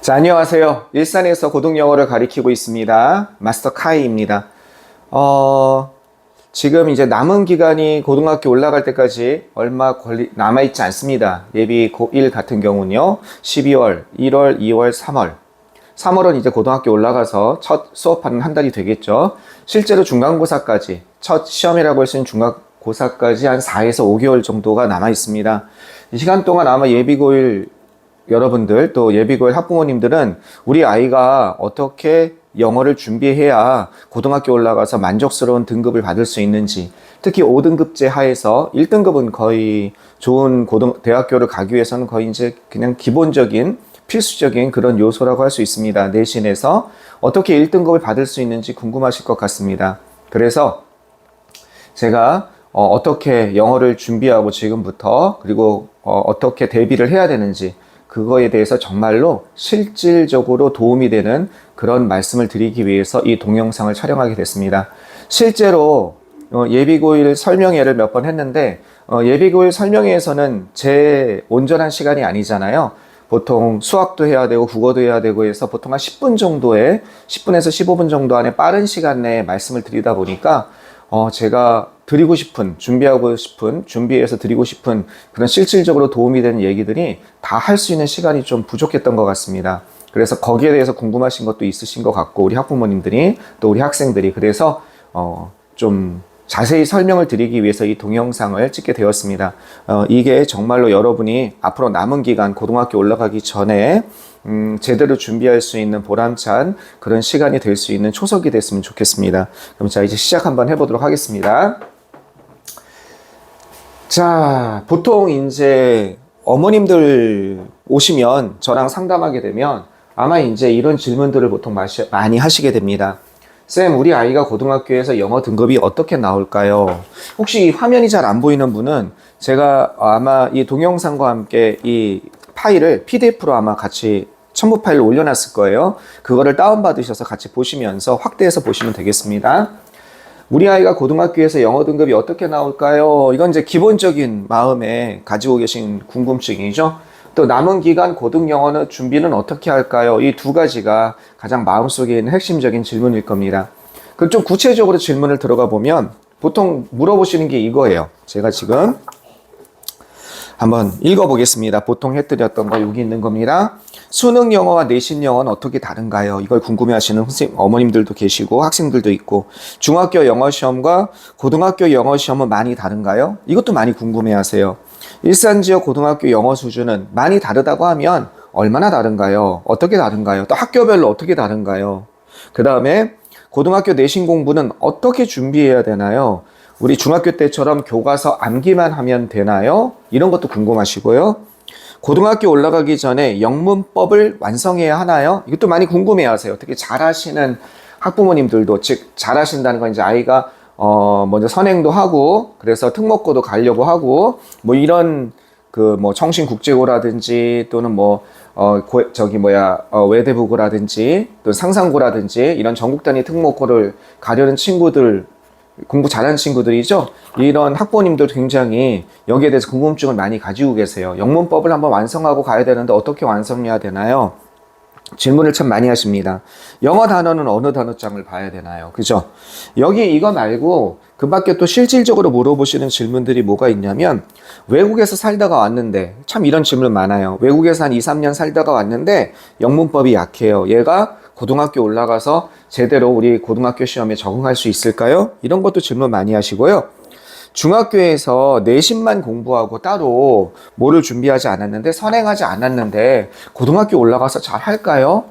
자, 안녕하세요. 일산에서 고등영어를 가리키고 있습니다. 마스터 카이입니다. 지금 이제 남은 기간이 고등학교 올라갈 때까지 얼마 남아있지 않습니다. 예비 고1 같은 경우는요, 12월, 1월, 2월, 3월. 3월은 이제 고등학교 올라가서 첫 수업하는 한 달이 되겠죠. 실제로 중간고사까지, 첫 시험이라고 할 수 있는 중간고사까지 한 4에서 5개월 정도가 남아있습니다. 이 시간 동안 아마 예비 고1 여러분들 또 예비고일 학부모님들은 우리 아이가 어떻게 영어를 준비해야 고등학교 올라가서 만족스러운 등급을 받을 수 있는지, 특히 5등급제 하에서 1등급은 거의 좋은 대학교를 가기 위해서는 거의 이제 그냥 기본적인 필수적인 그런 요소라고 할 수 있습니다. 내신에서 어떻게 1등급을 받을 수 있는지 궁금하실 것 같습니다. 그래서 제가 어떻게 영어를 준비하고 지금부터 그리고 어떻게 대비를 해야 되는지 그거에 대해서 정말로 실질적으로 도움이 되는 그런 말씀을 드리기 위해서 이 동영상을 촬영하게 됐습니다. 실제로 예비고1 설명회를 몇 번 했는데 예비고1 설명회에서는 제 온전한 시간이 아니잖아요. 보통 수학도 해야 되고 국어도 해야 되고 해서 보통 한 10분 정도에 10분에서 15분 정도 안에 빠른 시간 내에 말씀을 드리다 보니까 제가 준비해서 드리고 싶은 그런 실질적으로 도움이 되는 얘기들이 다 할 수 있는 시간이 좀 부족했던 것 같습니다. 그래서 거기에 대해서 궁금하신 것도 있으신 것 같고, 우리 학부모님들이 또 우리 학생들이 그래서 좀 자세히 설명을 드리기 위해서 이 동영상을 찍게 되었습니다. 이게 정말로 여러분이 앞으로 남은 기간 고등학교 올라가기 전에 제대로 준비할 수 있는 보람찬 그런 시간이 될 수 있는 초석이 됐으면 좋겠습니다. 그럼 자, 이제 시작 한번 해보도록 하겠습니다. 자, 보통 이제 어머님들 오시면 저랑 상담하게 되면 아마 이제 이런 질문들을 보통 많이 하시게 됩니다. 쌤, 우리 아이가 고등학교에서 영어 등급이 어떻게 나올까요? 혹시 화면이 잘 안 보이는 분은 제가 아마 이 동영상과 함께 이 파일을 PDF로 아마 같이 첨부 파일로 올려놨을 거예요. 그거를 다운받으셔서 같이 보시면서 확대해서 보시면 되겠습니다. 우리 아이가 고등학교에서 영어 등급이 어떻게 나올까요? 이건 이제 기본적인 마음에 가지고 계신 궁금증이죠. 또 남은 기간 고등 영어 준비는 어떻게 할까요? 이 두 가지가 가장 마음속에 있는 핵심적인 질문일 겁니다. 그럼 좀 구체적으로 질문을 들어가 보면 보통 물어보시는 게 이거예요. 제가 지금 한번 읽어보겠습니다. 보통 해드렸던 거 여기 있는 겁니다. 수능 영어와 내신 영어는 어떻게 다른가요? 이걸 궁금해하시는 어머님들도 계시고 학생들도 있고, 중학교 영어 시험과 고등학교 영어 시험은 많이 다른가요? 이것도 많이 궁금해하세요. 일산 지역 고등학교 영어 수준은 많이 다르다고 하면 얼마나 다른가요? 어떻게 다른가요? 또 학교별로 어떻게 다른가요? 그 다음에 고등학교 내신 공부는 어떻게 준비해야 되나요? 우리 중학교 때처럼 교과서 암기만 하면 되나요? 이런 것도 궁금하시고요. 고등학교 올라가기 전에 영문법을 완성해야 하나요? 이것도 많이 궁금해하세요. 특히 잘하시는 학부모님들도, 즉 잘하신다는 건 이제 아이가 먼저 선행도 하고 그래서 특목고도 가려고 하고 뭐 이런 청신국제고라든지 또는 외대부고라든지 또 상상고라든지 이런 전국 단위 특목고를 가려는 친구들, 공부 잘하는 친구들이죠. 이런 학부모님들 굉장히 여기에 대해서 궁금증을 많이 가지고 계세요. 영문법을 한번 완성하고 가야 되는데 어떻게 완성해야 되나요? 질문을 참 많이 하십니다. 영어 단어는 어느 단어장을 봐야 되나요? 그죠? 여기 이거 말고 그 밖에 또 실질적으로 물어보시는 질문들이 뭐가 있냐면, 외국에서 살다가 왔는데, 참 이런 질문 많아요. 외국에서 한 2, 3년 살다가 왔는데 영문법이 약해요. 얘가 고등학교 올라가서 제대로 우리 고등학교 시험에 적응할 수 있을까요? 이런 것도 질문 많이 하시고요. 중학교에서 내신만 공부하고 따로 뭐를 준비하지 않았는데, 선행하지 않았는데 고등학교 올라가서 잘 할까요?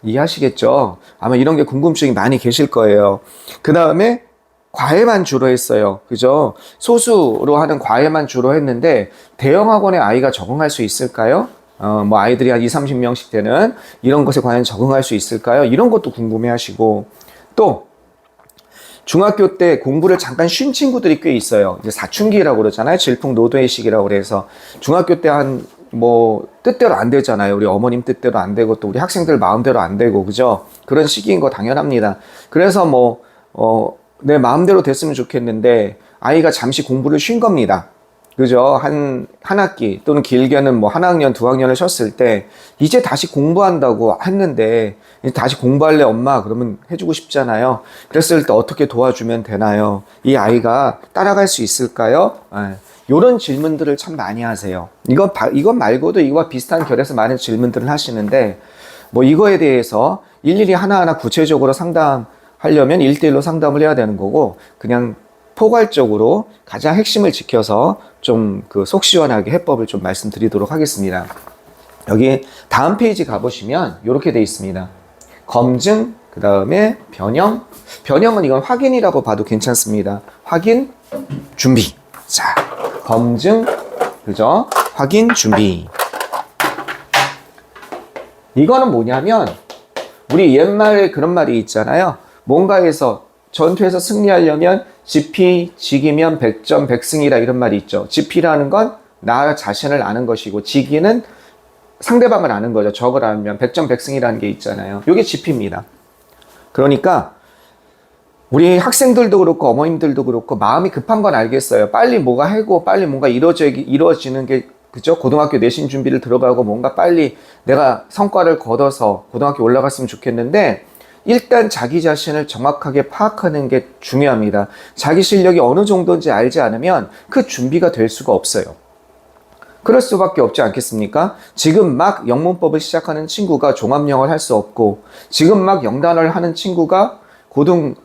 이해하시겠죠? 아마 이런 게 궁금증이 많이 계실 거예요. 그 다음에 과외만 주로 했어요. 그죠? 소수로 하는 과외만 주로 했는데 대형학원에 아이가 적응할 수 있을까요? 아이들이 한 20, 30명씩 되는 이런 것에 과연 적응할 수 있을까요? 이런 것도 궁금해 하시고, 또 중학교 때 공부를 잠깐 쉰 친구들이 꽤 있어요. 이제 사춘기라고 그러잖아요. 질풍노도의 시기라고 그래서 중학교 때 뜻대로 안 되잖아요. 우리 어머님 뜻대로 안 되고 또 우리 학생들 마음대로 안 되고, 그죠? 그런 시기인 거 당연합니다. 그래서 내 마음대로 됐으면 좋겠는데 아이가 잠시 공부를 쉰 겁니다. 그죠? 한 학기 또는 길게는 뭐 한 학년, 두 학년을 쉬었을 때 이제 다시 공부한다고 했는데 이제 다시 공부할래 엄마 그러면 해주고 싶잖아요. 그랬을 때 어떻게 도와주면 되나요? 이 아이가 따라갈 수 있을까요? 이런 질문들을 참 많이 하세요. 이건 말고도 이거와 비슷한 결에서 많은 질문들을 하시는데 뭐 이거에 대해서 일일이 하나하나 구체적으로 상담하려면 1대1로 상담을 해야 되는 거고 그냥 포괄적으로 가장 핵심을 지켜서 좀 그 속 시원하게 해법을 좀 말씀드리도록 하겠습니다. 여기 다음 페이지 가보시면 이렇게 돼 있습니다. 검증, 그 다음에 변형. 변형은 이건 확인이라고 봐도 괜찮습니다. 확인, 준비. 자, 검증, 그죠? 확인, 준비. 이거는 뭐냐면 우리 옛말에 그런 말이 있잖아요. 뭔가에서 전투에서 승리하려면 지피, 지기면 백전, 백승이라 이런 말이 있죠. 지피라는 건 나 자신을 아는 것이고 지기는 상대방을 아는 거죠. 적을 알면 백전, 백승이라는 게 있잖아요. 이게 지피입니다. 그러니까 우리 학생들도 그렇고 어머님들도 그렇고 마음이 급한 건 알겠어요. 빨리 뭐가 하고 빨리 뭔가 이루어지는 게 그죠? 고등학교 내신 준비를 들어가고 뭔가 빨리 내가 성과를 거둬서 고등학교 올라갔으면 좋겠는데 일단 자기 자신을 정확하게 파악하는 게 중요합니다. 자기 실력이 어느 정도인지 알지 않으면 그 준비가 될 수가 없어요. 그럴 수밖에 없지 않겠습니까? 지금 막 영문법을 시작하는 친구가 종합영어를 할 수 없고 지금 막 영단어를 하는 친구가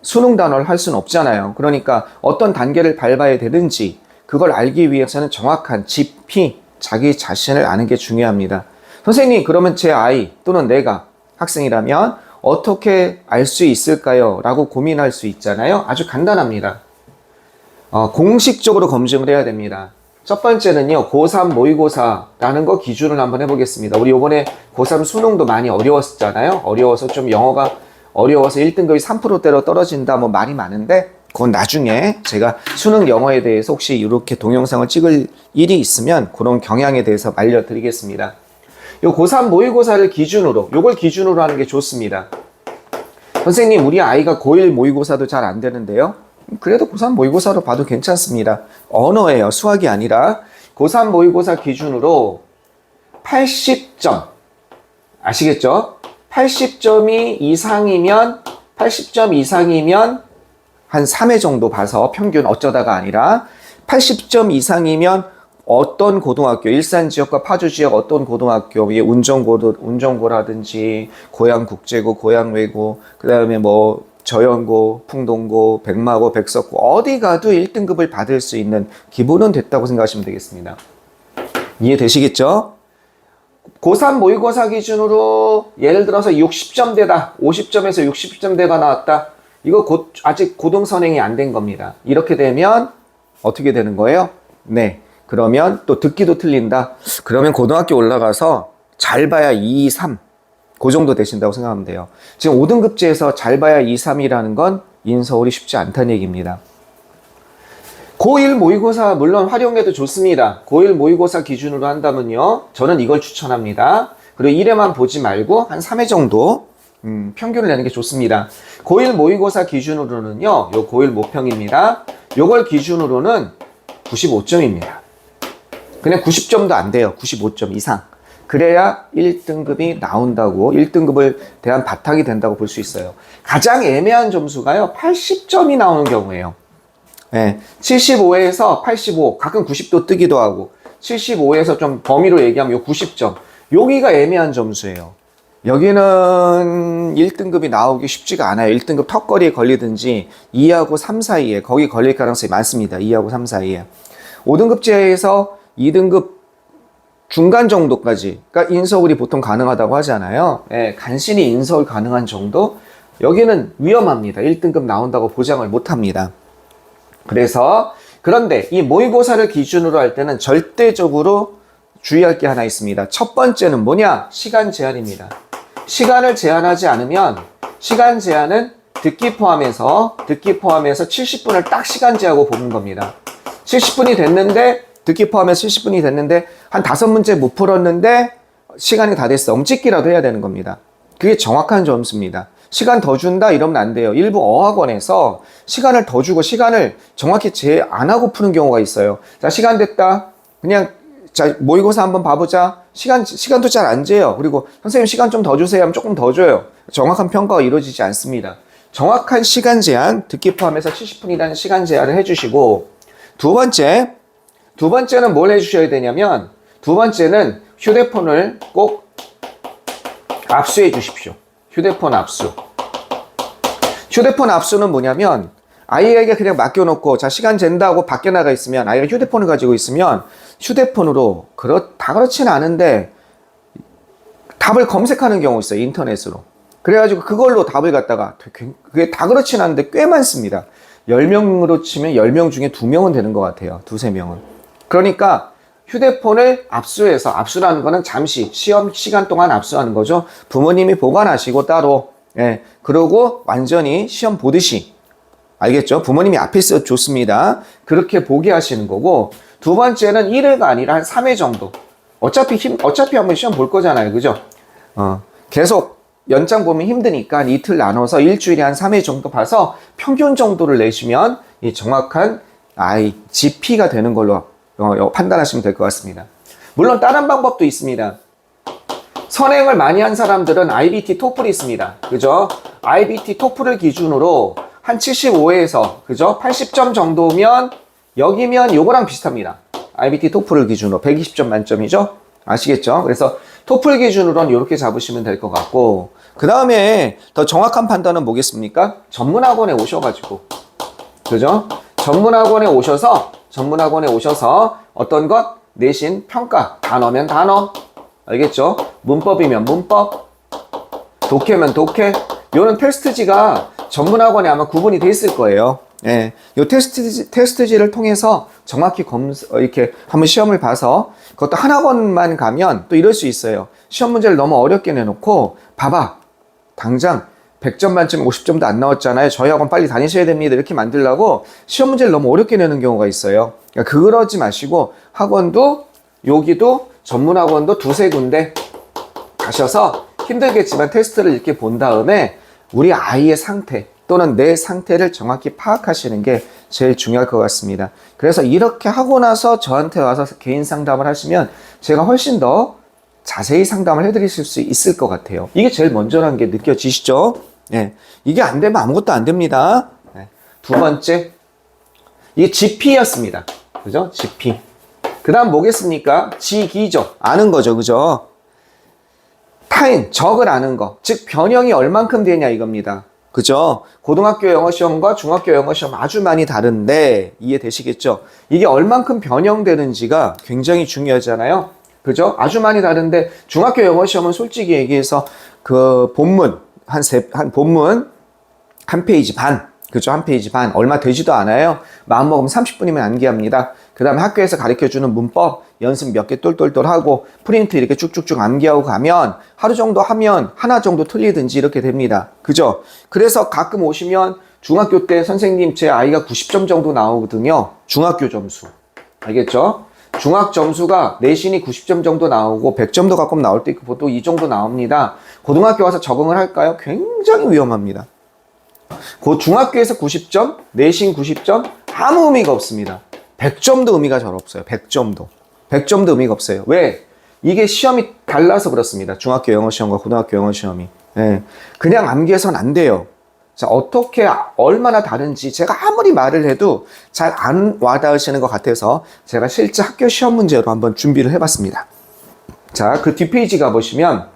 수능 단어를 할 수는 없잖아요. 그러니까 어떤 단계를 밟아야 되는지 그걸 알기 위해서는 정확한 지피, 자기 자신을 아는 게 중요합니다. 선생님, 그러면 제 아이 또는 내가 학생이라면 어떻게 알 수 있을까요? 라고 고민할 수 있잖아요. 아주 간단합니다. 공식적으로 검증을 해야 됩니다. 첫 번째는요, 고3 모의고사라는 거 기준을 한번 해보겠습니다. 우리 요번에 고3 수능도 많이 어려웠잖아요. 어려워서 좀 영어가 어려워서 1등급이 3%대로 떨어진다 뭐 말이 많은데 그건 나중에 제가 수능 영어에 대해서 혹시 이렇게 동영상을 찍을 일이 있으면 그런 경향에 대해서 알려드리겠습니다. 요 고3 모의고사를 기준으로 요걸 기준으로 하는 게 좋습니다. 선생님, 우리 아이가 고1 모의고사도 잘 안 되는데요. 그래도 고3 모의고사로 봐도 괜찮습니다. 언어예요. 수학이 아니라. 고3 모의고사 기준으로 80점. 아시겠죠? 80점 이상이면 한 3회 정도 봐서 평균 어쩌다가 아니라 80점 이상이면 어떤 고등학교, 일산 지역과 파주 지역 어떤 고등학교, 운정고라든지 고양국제고, 고양외고, 그 다음에 뭐 저연고, 풍동고, 백마고, 백석고 어디 가도 1등급을 받을 수 있는 기본은 됐다고 생각하시면 되겠습니다. 이해되시겠죠? 고3 모의고사 기준으로 예를 들어서 60점대다. 50점에서 60점대가 나왔다. 이거 아직 고등선행이 안 된 겁니다. 이렇게 되면 어떻게 되는 거예요? 네. 그러면 또 듣기도 틀린다. 그러면 고등학교 올라가서 잘 봐야 2, 3. 그 정도 되신다고 생각하면 돼요. 지금 5등급제에서 잘 봐야 2, 3이라는 건 인서울이 쉽지 않다는 얘기입니다. 고1 모의고사 물론 활용해도 좋습니다. 고1 모의고사 기준으로 한다면요. 저는 이걸 추천합니다. 그리고 1회만 보지 말고 한 3회 정도 평균을 내는 게 좋습니다. 고1 모의고사 기준으로는요. 요 고1 모평입니다. 요걸 기준으로는 95점입니다. 그냥 90점도 안 돼요. 95점 이상. 그래야 1등급이 나온다고 1등급을 대한 바탕이 된다고 볼 수 있어요. 가장 애매한 점수가요. 80점이 나오는 경우예요. 네, 75에서 85, 가끔 90도 뜨기도 하고 75에서 좀 범위로 얘기하면 요 90점. 여기가 애매한 점수예요. 여기는 1등급이 나오기 쉽지가 않아요. 1등급 턱걸이에 걸리든지 2하고 3 사이에 거기 걸릴 가능성이 많습니다. 2하고 3 사이에. 5등급제에서 2등급 중간 정도까지, 그러니까 인서울이 보통 가능하다고 하잖아요. 예, 간신히 인서울 가능한 정도? 여기는 위험합니다. 1등급 나온다고 보장을 못합니다. 그런데 이 모의고사를 기준으로 할 때는 절대적으로 주의할 게 하나 있습니다. 첫 번째는 뭐냐? 시간 제한입니다. 시간을 제한하지 않으면, 시간 제한은 듣기 포함해서 70분을 딱 시간 제하고 보는 겁니다. 70분이 됐는데, 듣기 포함해서 70분이 됐는데, 한 5문제 못 풀었는데, 시간이 다 됐어. 엄찍기라도 해야 되는 겁니다. 그게 정확한 점수입니다. 시간 더 준다 이러면 안 돼요. 일부 어학원에서 시간을 더 주고 시간을 정확히 제 안 하고 푸는 경우가 있어요. 자, 시간 됐다. 그냥 자, 모의고사 한번 봐보자. 시간도 잘 안 재요. 그리고 선생님 시간 좀 더 주세요 하면 조금 더 줘요. 정확한 평가가 이루어지지 않습니다. 정확한 시간 제한, 듣기 포함해서 70분이라는 시간 제한을 해주시고, 두 번째는 뭘 해주셔야 되냐면, 두 번째는 휴대폰을 꼭 압수해 주십시오. 휴대폰 압수. 휴대폰 압수는 뭐냐면, 아이에게 그냥 맡겨놓고, 자, 시간 잰다고 밖에 나가 있으면, 아이가 휴대폰을 가지고 있으면, 휴대폰으로, 다 그렇지는 않은데, 답을 검색하는 경우 있어요. 인터넷으로. 그래가지고 그걸로 답을 갖다가, 그게 다 그렇진 않은데 꽤 많습니다. 10명으로 치면 10명 중에 2명은 되는 것 같아요. 2~3명은. 그러니까 휴대폰을 압수해서, 압수라는 거는 잠시 시험 시간 동안 압수하는 거죠. 부모님이 보관하시고 따로, 예, 그러고 완전히 시험 보듯이, 알겠죠? 부모님이 앞에 있어 좋습니다. 그렇게 보게 하시는 거고, 두 번째는 1회가 아니라 한 3회 정도. 어차피 한번 시험 볼 거잖아요. 그죠? 계속 연장 보면 힘드니까 이틀 나눠서 일주일에 한 3회 정도 봐서 평균 정도를 내시면 이 정확한 GP가 되는 걸로 판단하시면 될 것 같습니다. 물론 다른 방법도 있습니다. 선행을 많이 한 사람들은 IBT 토플이 있습니다. 그죠? IBT 토플을 기준으로 한 75에서, 그죠? 80점 정도면, 여기면 요거랑 비슷합니다. IBT 토플을 기준으로 120점 만점이죠? 아시겠죠? 그래서 토플 기준으로는 이렇게 잡으시면 될 것 같고, 그 다음에 더 정확한 판단은 뭐겠습니까? 전문학원에 오셔가지고, 그죠? 전문학원에 오셔서 어떤 것? 내신, 평가, 단어면 단어, 알겠죠? 문법이면 문법, 독해면 독해, 요런 테스트지가 전문학원에 아마 구분이 돼 있을 거예요. 예, 요 테스트지를 통해서 정확히 이렇게 한번 시험을 봐서, 그것도 한 학원만 가면 또 이럴 수 있어요. 시험 문제를 너무 어렵게 내놓고, 봐봐. 당장 100점 만점에 50점도 안 나왔잖아요. 저희 학원 빨리 다니셔야 됩니다. 이렇게 만들려고 시험 문제를 너무 어렵게 내는 경우가 있어요. 그러니까 그러지 마시고, 학원도, 여기도, 전문학원도 2~3군데 가셔서 힘들겠지만 테스트를 이렇게 본 다음에 우리 아이의 상태, 또는 내 상태를 정확히 파악하시는 게 제일 중요할 것 같습니다. 그래서 이렇게 하고 나서 저한테 와서 개인 상담을 하시면 제가 훨씬 더 자세히 상담을 해드리실 수 있을 것 같아요. 이게 제일 먼저라는 게 느껴지시죠? 네. 이게 안 되면 아무것도 안 됩니다. 네. 두 번째, 이게 GP였습니다. 그죠? GP. 그 다음 뭐겠습니까? 지기죠. 아는 거죠. 그죠? 타임, 적을 아는 거. 즉, 변형이 얼만큼 되냐 이겁니다. 그죠? 고등학교 영어 시험과 중학교 영어 시험 아주 많이 다른데, 이해되시겠죠? 이게 얼만큼 변형되는지가 굉장히 중요하잖아요. 그죠? 아주 많이 다른데, 중학교 영어 시험은 솔직히 얘기해서 그 본문, 본문 한 페이지 반, 그죠? 한 페이지 반, 얼마 되지도 않아요. 마음먹으면 30분이면 암기합니다. 그 다음에 학교에서 가르쳐주는 문법, 연습 몇 개 똘똘똘 하고, 프린트 이렇게 쭉쭉쭉 암기하고 가면, 하루 정도 하면 하나 정도 틀리든지 이렇게 됩니다. 그죠? 그래서 가끔 오시면, 중학교 때 선생님 제 아이가 90점 정도 나오거든요. 중학교 점수. 알겠죠? 중학 점수가 내신이 90점 정도 나오고 100점도 가끔 나올 때 있고 보통 이 정도 나옵니다. 고등학교 와서 적응을 할까요? 굉장히 위험합니다. 중학교에서 90점, 내신 90점, 아무 의미가 없습니다. 100점도 의미가 잘 없어요. 100점도 의미가 없어요. 왜? 이게 시험이 달라서 그렇습니다. 중학교 영어 시험과 고등학교 영어 시험이. 예. 그냥 암기해서는 안 돼요. 자, 어떻게, 얼마나 다른지 제가 아무리 말을 해도 잘 안 와닿으시는 것 같아서 제가 실제 학교 시험 문제로 한번 준비를 해봤습니다. 자, 그 뒷페이지 가보시면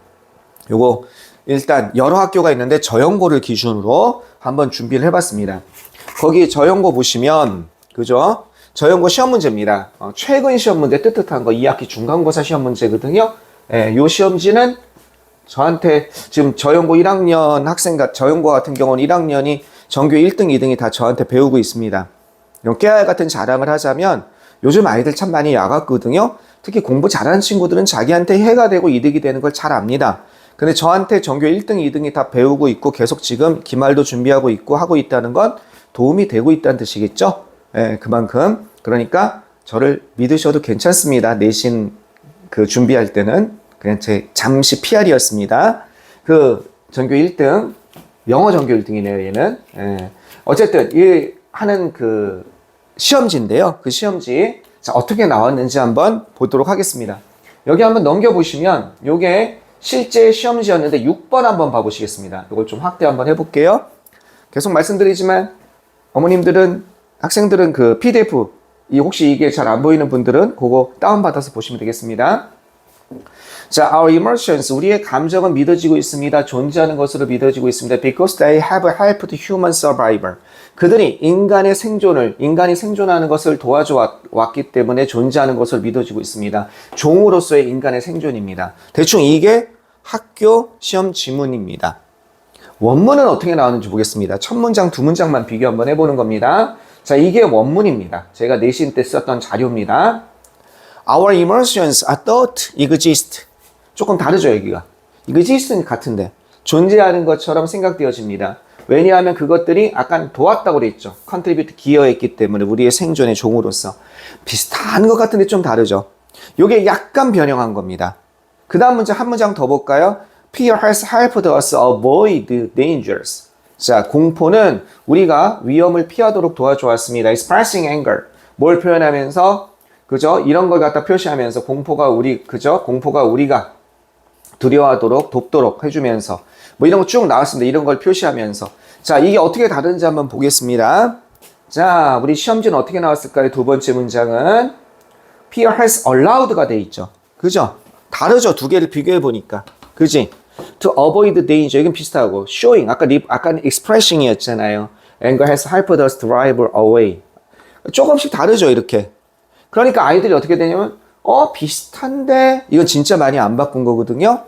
요거 일단 여러 학교가 있는데 저연고를 기준으로 한번 준비를 해봤습니다. 거기 저연고 보시면, 그죠? 저연고 시험 문제입니다. 최근 시험 문제 뜨뜻한 거 2학기 중간고사 시험 문제거든요. 예, 요 시험지는 저한테 지금 저연고 1학년 저연고 같은 경우는 1학년이 전교 1등, 2등이 다 저한테 배우고 있습니다. 깨알 같은 자랑을 하자면 요즘 아이들 참 많이 야갔거든요. 특히 공부 잘하는 친구들은 자기한테 해가 되고 이득이 되는 걸 잘 압니다. 근데 저한테 전교 1등, 2등이 다 배우고 있고 계속 지금 기말도 준비하고 있고 하고 있다는 건 도움이 되고 있다는 뜻이겠죠? 예, 그만큼. 그러니까 저를 믿으셔도 괜찮습니다. 내신 그 준비할 때는. 그냥 제 잠시 PR이었습니다. 그 전교 1등 영어 전교 1등이네요, 얘는. 예. 어쨌든, 이 하는 그 시험지인데요. 그 시험지. 자, 어떻게 나왔는지 한번 보도록 하겠습니다. 여기 한번 넘겨보시면, 요게 실제 시험지였는데 6번 한번 봐보시겠습니다. 이걸 좀 확대 한번 해볼게요. 계속 말씀드리지만, 어머님들은, 학생들은 그 PDF, 혹시 이게 잘 안 보이는 분들은 그거 다운받아서 보시면 되겠습니다. 자, our emotions, 우리의 감정은 믿어지고 있습니다. 존재하는 것으로 믿어지고 있습니다. Because they have helped human survival. 그들이 인간이 생존하는 것을 도와줘 왔기 때문에 존재하는 것을 믿어지고 있습니다. 종으로서의 인간의 생존입니다. 대충 이게 학교 시험 지문입니다. 원문은 어떻게 나오는지 보겠습니다. 첫 문장, 두 문장만 비교 한번 해보는 겁니다. 자, 이게 원문입니다. 제가 내신 때 썼던 자료입니다. Our emotions are thought exist. 조금 다르죠, 여기가. exist는 같은데 존재하는 것처럼 생각되어집니다. 왜냐하면 그것들이 아까 도왔다고 그랬죠. contribute, 기여했기 때문에 우리의 생존의 종으로서. 비슷한 것 같은데 좀 다르죠. 이게 약간 변형한 겁니다. 그 다음 문장 한 문장 더 볼까요? Fear has helped us avoid dangers. 자, 공포는 우리가 위험을 피하도록 도와주었습니다. Expressing anger. 뭘 표현하면서, 그죠? 이런 걸 갖다 표시하면서 공포가 우리가 두려워하도록 돕도록 해주면서 뭐 이런 거 쭉 나왔습니다. 이런 걸 표시하면서. 자, 이게 어떻게 다른지 한번 보겠습니다. 자, 우리 시험지는 어떻게 나왔을까요? 두 번째 문장은 Fear has allowed가 돼 있죠. 그죠? 다르죠? 두 개를 비교해 보니까. 그지? To avoid danger. 이건 비슷하고. Showing. 아까 expressing이었잖아요. Anger has helped us drive away. 조금씩 다르죠, 이렇게. 그러니까 아이들이 어떻게 되냐면, 비슷한데, 이건 진짜 많이 안 바꾼 거거든요.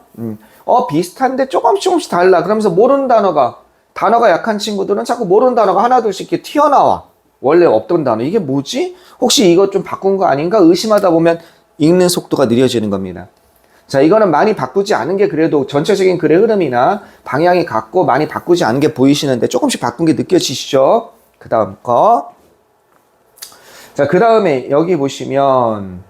비슷한데 조금씩 달라. 그러면서 모르는 단어가 약한 친구들은 자꾸 모르는 단어가 하나둘씩 이렇게 튀어나와. 원래 없던 단어. 이게 뭐지? 혹시 이거 좀 바꾼 거 아닌가? 의심하다 보면 읽는 속도가 느려지는 겁니다. 자, 이거는 많이 바꾸지 않은 게 그래도 전체적인 글의 흐름이나 방향이 같고 많이 바꾸지 않은 게 보이시는데 조금씩 바꾼 게 느껴지시죠? 그 다음 거. 자, 그 다음에 여기 보시면,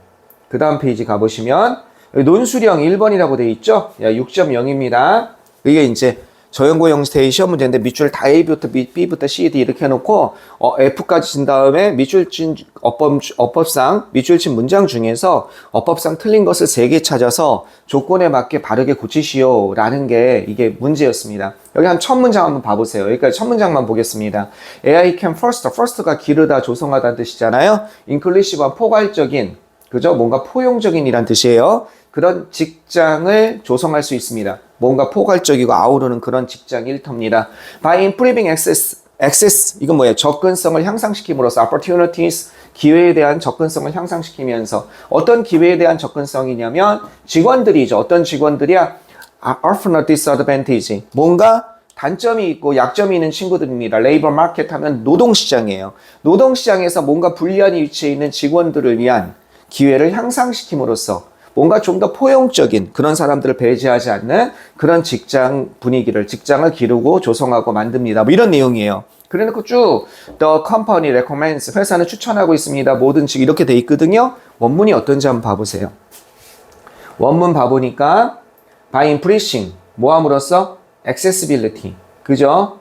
그 다음 페이지 가보시면, 여기 논술형 1번이라고 되어 있죠? 6.0입니다. 이게 이제 저연고 형태의 시험 문제인데 밑줄 다 A부터 B부터 C, D 이렇게 해놓고 F까지 친 다음에 밑줄친 어법상 밑줄친 문장 중에서 어법상 틀린 것을 3개 찾아서 조건에 맞게 바르게 고치시오 라는 게 이게 문제였습니다. 여기 한 첫 문장 한번 봐보세요. 여기까지 첫 문장만 보겠습니다. AI can first가 기르다 조성하다는 뜻이잖아요. inclusive한 포괄적인, 그죠? 뭔가 포용적인 이란 뜻이에요. 그런 직장을 조성할 수 있습니다. 뭔가 포괄적이고 아우르는 그런 직장 일터입니다. By improving access, 이건 뭐예요? 접근성을 향상시킴으로써 opportunities, 기회에 대한 접근성을 향상시키면서 어떤 기회에 대한 접근성이냐면 직원들이죠. 어떤 직원들이야? Often a disadvantage. 뭔가 단점이 있고 약점이 있는 친구들입니다. 레이버 마켓 하면 노동시장이에요. 노동시장에서 뭔가 불리한 위치에 있는 직원들을 위한 기회를 향상시킴으로써 뭔가 좀 더 포용적인 그런 사람들을 배제하지 않는 그런 직장을 기르고 조성하고 만듭니다. 뭐 이런 내용이에요. 그래놓고 쭉 The company recommends, 회사는 추천하고 있습니다. 뭐든지 이렇게 돼 있거든요. 원문이 어떤지 한번 봐보세요. 원문 봐보니까 by increasing, 뭐함으로써? accessibility. 그죠?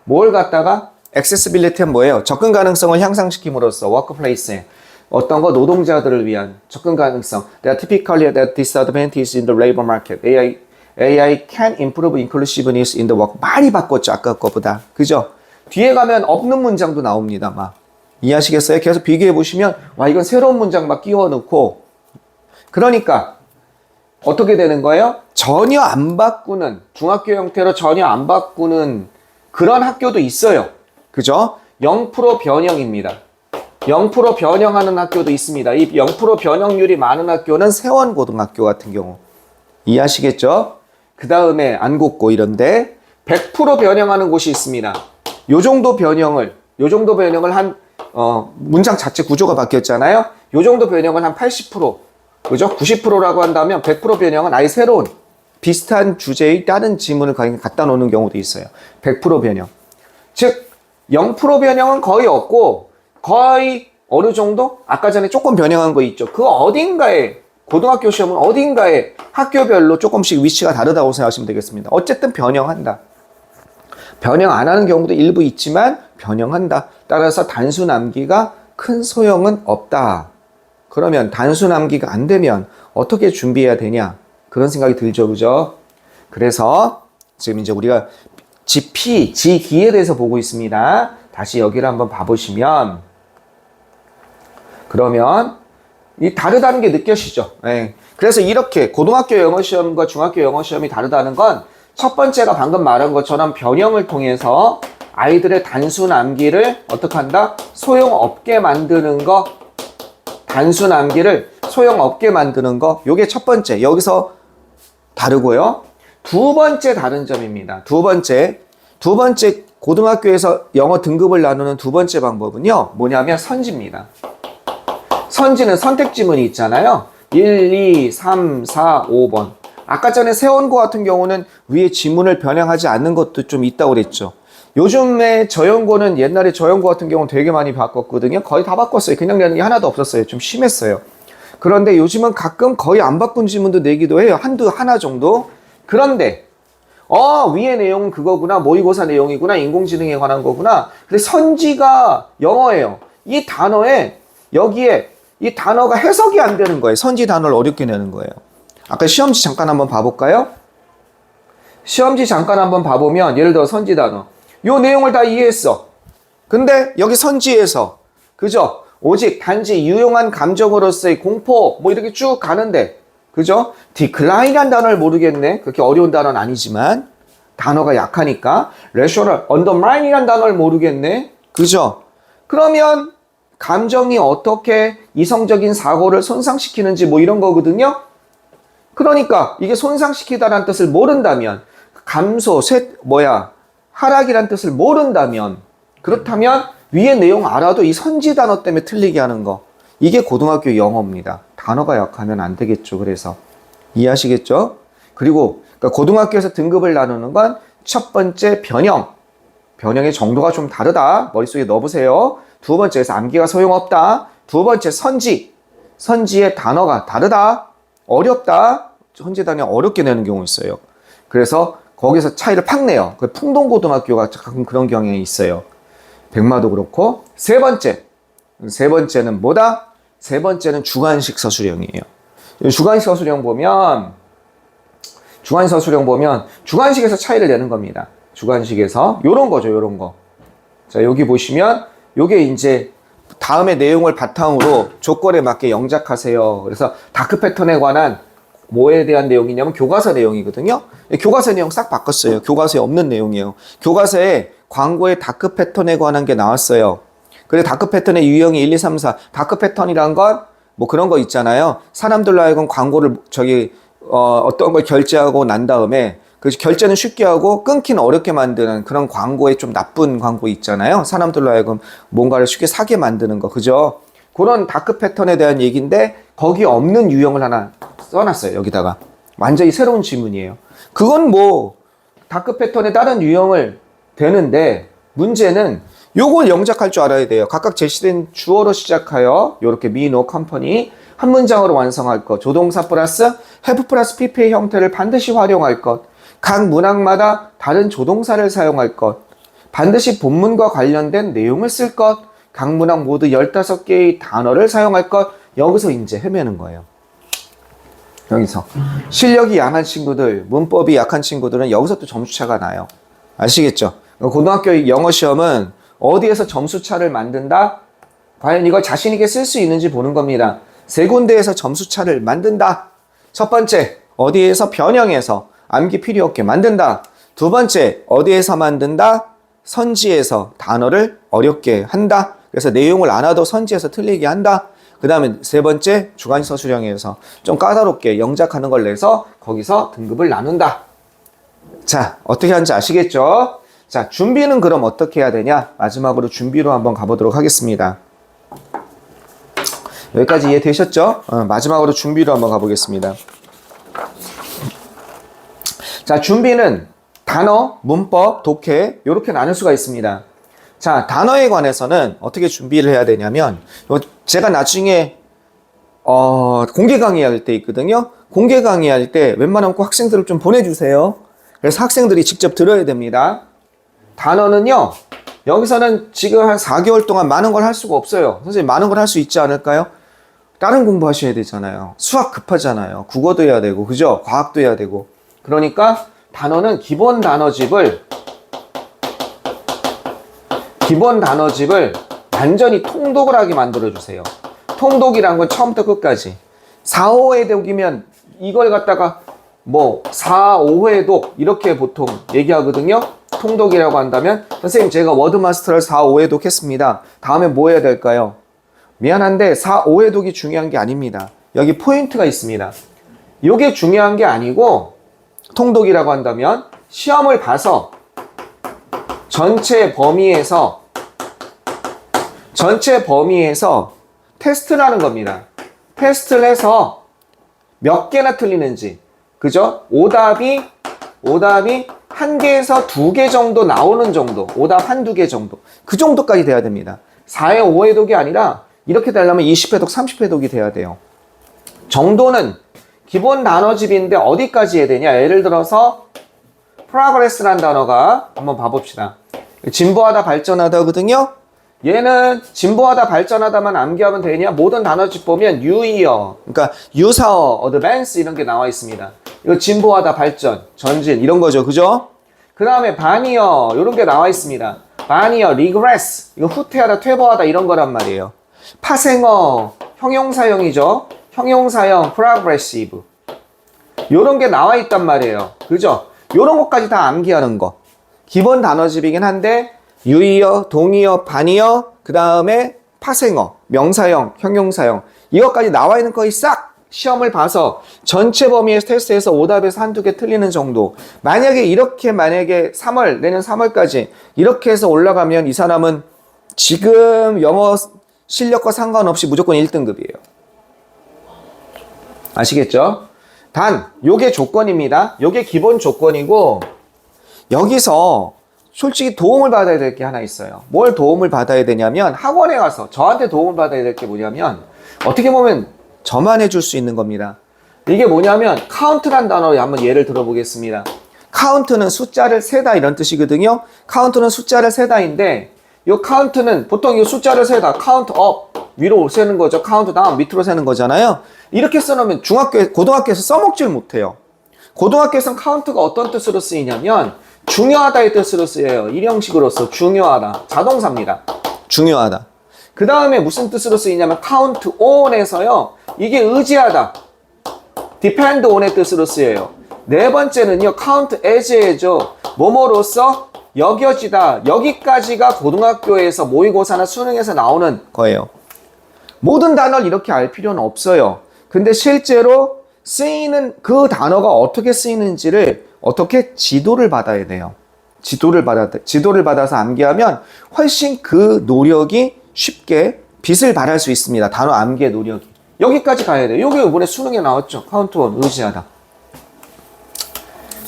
뭘 갖다가? accessibility는 뭐예요? 접근 가능성을 향상시킴으로써 workplace에 어떤 거 노동자들을 위한 접근 가능성. They are typically at disadvantage in the labor market. AI can improve inclusiveness in the work. 많이 바꿨죠, 아까 거보다. 그죠? 뒤에 가면 없는 문장도 나옵니다, 막. 이해하시겠어요? 계속 비교해 보시면, 와, 이건 새로운 문장 막 끼워 넣고. 그러니까, 어떻게 되는 거예요? 전혀 안 바꾸는, 중학교 형태로 전혀 안 바꾸는 그런 학교도 있어요. 그죠? 0% 변형입니다. 0% 변형하는 학교도 있습니다. 이 0% 변형률이 많은 학교는 세원고등학교 같은 경우. 이해하시겠죠? 그 다음에 안곡고 이런데 100% 변형하는 곳이 있습니다. 요 정도 변형을 한, 문장 자체 구조가 바뀌었잖아요? 요 정도 변형을 한 80%, 그죠? 90%라고 한다면 100% 변형은 아예 새로운 비슷한 주제의 다른 지문을 갖다 놓는 경우도 있어요. 100% 변형. 즉, 0% 변형은 거의 없고, 거의 어느 정도? 아까 전에 조금 변형한 거 있죠. 그 어딘가에, 고등학교 시험은 어딘가에 학교별로 조금씩 위치가 다르다고 생각하시면 되겠습니다. 어쨌든 변형한다. 변형 안 하는 경우도 일부 있지만 변형한다. 따라서 단수 남기가 큰 소용은 없다. 그러면 단수 남기가 안 되면 어떻게 준비해야 되냐? 그런 생각이 들죠, 그죠? 그래서 지금 이제 우리가 지피, 지기에 대해서 보고 있습니다. 다시 여기를 한번 봐보시면, 그러면 이 다르다는 게 느껴지죠? 네. 그래서 이렇게 고등학교 영어 시험과 중학교 영어 시험이 다르다는 건 첫 번째가 방금 말한 것처럼 변형을 통해서 아이들의 단수 남기를 어떻게 한다? 소용없게 만드는 거. 단수 남기를 소용없게 만드는 거. 요게 첫 번째. 여기서 다르고요. 두 번째 다른 점입니다. 두 번째 고등학교에서 영어 등급을 나누는 두 번째 방법은요. 뭐냐면 선지입니다. 선지는 선택 지문이 있잖아요. 1, 2, 3, 4, 5번. 아까 전에 세원고 같은 경우는 위에 지문을 변형하지 않는 것도 좀 있다고 그랬죠. 요즘에 저연고는 옛날에 저연고 같은 경우는 되게 많이 바꿨거든요. 거의 다 바꿨어요. 그냥 내는 게 하나도 없었어요. 좀 심했어요. 그런데 요즘은 가끔 거의 안 바꾼 지문도 내기도 해요. 하나 정도. 그런데 위의 내용은 그거구나. 모의고사 내용이구나. 인공지능에 관한 거구나. 근데 선지가 영어예요. 이 단어에 여기에 이 단어가 해석이 안 되는 거예요. 선지 단어를 어렵게 내는 거예요. 아까 시험지 잠깐 한번 봐볼까요? 시험지 잠깐 한번 봐보면 예를 들어 선지 단어. 요 내용을 다 이해했어. 근데 여기 선지에서 그죠? 오직 단지 유용한 감정으로서의 공포 뭐 이렇게 쭉 가는데 그죠? decline이라는 단어를 모르겠네. 그렇게 어려운 단어는 아니지만 단어가 약하니까 rational, undermine이라는 단어를 모르겠네. 그죠? 그러면 감정이 어떻게 이성적인 사고를 손상시키는지 뭐 이런 거거든요. 그러니까 이게 손상시키다라는 뜻을 모른다면 감소, 하락이라는 뜻을 모른다면 그렇다면 위의 내용 알아도 이 선지 단어 때문에 틀리게 하는 거 이게 고등학교 영어입니다. 단어가 약하면 안 되겠죠. 그래서 이해하시겠죠? 그리고 그러니까 고등학교에서 등급을 나누는 건 첫 번째 변형의 정도가 좀 다르다. 머릿속에 넣어보세요. 두 번째에서 암기가 소용없다. 두 번째 선지의 단어가 다르다. 어렵다. 선지 단어 어렵게 내는 경우 있어요. 그래서 거기서 차이를 팍 내요. 그 풍동고등학교가 가끔 그런 경향이 있어요. 백마도 그렇고. 세 번째는 뭐다? 세 번째는 주관식 서술형이에요. 주관식 서술형 보면 주관식에서 차이를 내는 겁니다. 주관식에서 요런 거죠, 요런 거. 자, 여기 보시면 요게 이제 다음의 내용을 바탕으로 조건에 맞게 영작하세요. 그래서 다크 패턴에 관한 뭐에 대한 내용이냐면 교과서 내용이거든요. 교과서 내용 싹 바꿨어요. 교과서에 없는 내용이에요. 교과서에 광고의 다크 패턴에 관한 게 나왔어요. 그래서 다크 패턴의 유형이 1, 2, 3, 4. 다크 패턴이란 건 뭐 그런 거 있잖아요. 사람들로 하여금 광고를 어떤 걸 결제하고 난 다음에 그 결제는 쉽게 하고 끊기는 어렵게 만드는 그런 광고에 좀 나쁜 광고 있잖아요. 사람들로 하여금 뭔가를 쉽게 사게 만드는 거. 그죠? 그런 다크 패턴에 대한 얘기인데 거기 없는 유형을 하나 써놨어요. 여기다가. 완전히 새로운 질문이에요. 그건 뭐 다크 패턴에 다른 유형을 되는데 문제는 요걸 영작할 줄 알아야 돼요. 각각 제시된 주어로 시작하여 요렇게 me, no, company 한 문장으로 완성할 것. 조동사 플러스 have 플러스 pp의 형태를 반드시 활용할 것. 각 문항마다 다른 조동사를 사용할 것. 반드시 본문과 관련된 내용을 쓸 것. 각 문항 모두 15개의 단어를 사용할 것. 여기서 이제 헤매는 거예요. 여기서. 실력이 양한 친구들, 문법이 약한 친구들은 여기서 또 점수차가 나요. 아시겠죠? 고등학교 영어 시험은 어디에서 점수차를 만든다? 과연 이걸 자신있게 쓸 수 있는지 보는 겁니다. 세 군데에서 점수차를 만든다. 첫 번째, 어디에서 변형해서 암기 필요 없게 만든다. 두 번째, 어디에서 만든다? 선지에서 단어를 어렵게 한다. 그래서 내용을 안 와도 선지에서 틀리게 한다. 그 다음에 세 번째, 주관식 서술형에서 좀 까다롭게 영작하는 걸 내서 거기서 등급을 나눈다. 자, 어떻게 하는지 아시겠죠? 자, 준비는 그럼 어떻게 해야 되냐? 마지막으로 준비로 한번 가보도록 하겠습니다. 여기까지 이해되셨죠? 마지막으로 준비로 한번 가보겠습니다. 자, 준비는 단어, 문법, 독해 이렇게 나눌 수가 있습니다. 자, 단어에 관해서는 어떻게 준비를 해야 되냐면 제가 나중에 공개 강의할 때 있거든요. 공개 강의할 때 웬만하면 꼭 학생들을 좀 보내주세요. 그래서 학생들이 직접 들어야 됩니다. 단어는요, 여기서는 지금 한 4개월 동안 많은 걸 할 수가 없어요. 선생님, 많은 걸 할 수 있지 않을까요? 다른 공부하셔야 되잖아요. 수학 급하잖아요. 국어도 해야 되고, 그죠? 과학도 해야 되고. 그러니까 단어는 기본 단어집을 완전히 통독을 하게 만들어주세요. 통독이란 건 처음부터 끝까지. 4, 5회 독이면 이걸 갖다가 뭐 4, 5회 독 이렇게 보통 얘기하거든요. 통독이라고 한다면 선생님 제가 워드마스터를 4, 5회 독 했습니다. 다음에 뭐 해야 될까요? 미안한데 4, 5회 독이 중요한 게 아닙니다. 여기 포인트가 있습니다. 이게 중요한 게 아니고 통독이라고 한다면 시험을 봐서 전체 범위에서 테스트를 하는 겁니다. 테스트를 해서 몇 개나 틀리는지, 그죠? 오답이 1개에서 2개 정도 나오는 정도, 오답 1~2개 정도, 그 정도까지 돼야 됩니다. 4회, 5회 독이 아니라 이렇게 되려면 20회 독, 30회 독이 돼야 돼요. 정도는 기본 단어집인데 어디까지 해야 되냐? 예를 들어서 progress라는 단어가 한번 봐봅시다. 진보하다, 발전하다거든요. 얘는 진보하다, 발전하다만 암기하면 되냐? 모든 단어집 보면 new year, 그러니까 유사어, advance 이런 게 나와 있습니다. 이거 진보하다, 발전, 전진 이런 거죠, 그죠? 그 다음에 반이어 이런 게 나와 있습니다. 반이어, regress 이거 후퇴하다, 퇴보하다 이런 거란 말이에요. 파생어, 형용사형이죠. 형용사형, progressive 이런 게 나와 있단 말이에요, 그죠? 이런 것까지 다 암기하는 거. 기본 단어집이긴 한데 유의어, 동의어, 반의어, 그 다음에 파생어, 명사형, 형용사형 이것까지 나와 있는 거의 싹 시험을 봐서 전체 범위에서 테스트해서 오답에서 1~2개 틀리는 정도. 만약에 이렇게 내년 3월까지 이렇게 해서 올라가면 이 사람은 지금 영어 실력과 상관없이 무조건 1등급이에요. 아시겠죠? 단 요게 조건입니다. 요게 기본 조건이고 여기서 솔직히 도움을 받아야 될 게 하나 있어요. 뭘 도움을 받아야 되냐면 학원에 가서 저한테 도움을 받아야 될 게 뭐냐면 어떻게 보면 저만 해줄 수 있는 겁니다. 이게 뭐냐면 카운트란 단어를 한번 예를 들어보겠습니다. 카운트는 숫자를 세다 이런 뜻이거든요. 카운트는 숫자를 세다인데 이 카운트는 보통 이 숫자를 세다 카운트 업 위로 세는 거죠. 카운트 다운 밑으로 세는 거잖아요. 이렇게 써놓으면 고등학교에서 써먹질 못해요. 고등학교에서는 카운트가 어떤 뜻으로 쓰이냐면 중요하다의 뜻으로 쓰여요. 일형식으로서 중요하다. 자동사입니다. 중요하다. 그 다음에 무슨 뜻으로 쓰이냐면 count on에서요. 이게 의지하다. depend on의 뜻으로 쓰여요. 네 번째는요. count as죠. 뭐뭐로서 여겨지다. 여기까지가 고등학교에서 모의고사나 수능에서 나오는 거예요. 모든 단어를 이렇게 알 필요는 없어요. 근데 실제로 쓰이는 그 단어가 어떻게 쓰이는지를 어떻게 지도를 받아야 돼요. 지도를 받아서 암기하면 훨씬 그 노력이 쉽게 빛을 발할 수 있습니다. 단어 암기의 노력이. 여기까지 가야 돼요. 여기 이번에 수능에 나왔죠. 카운트 원 의지하다.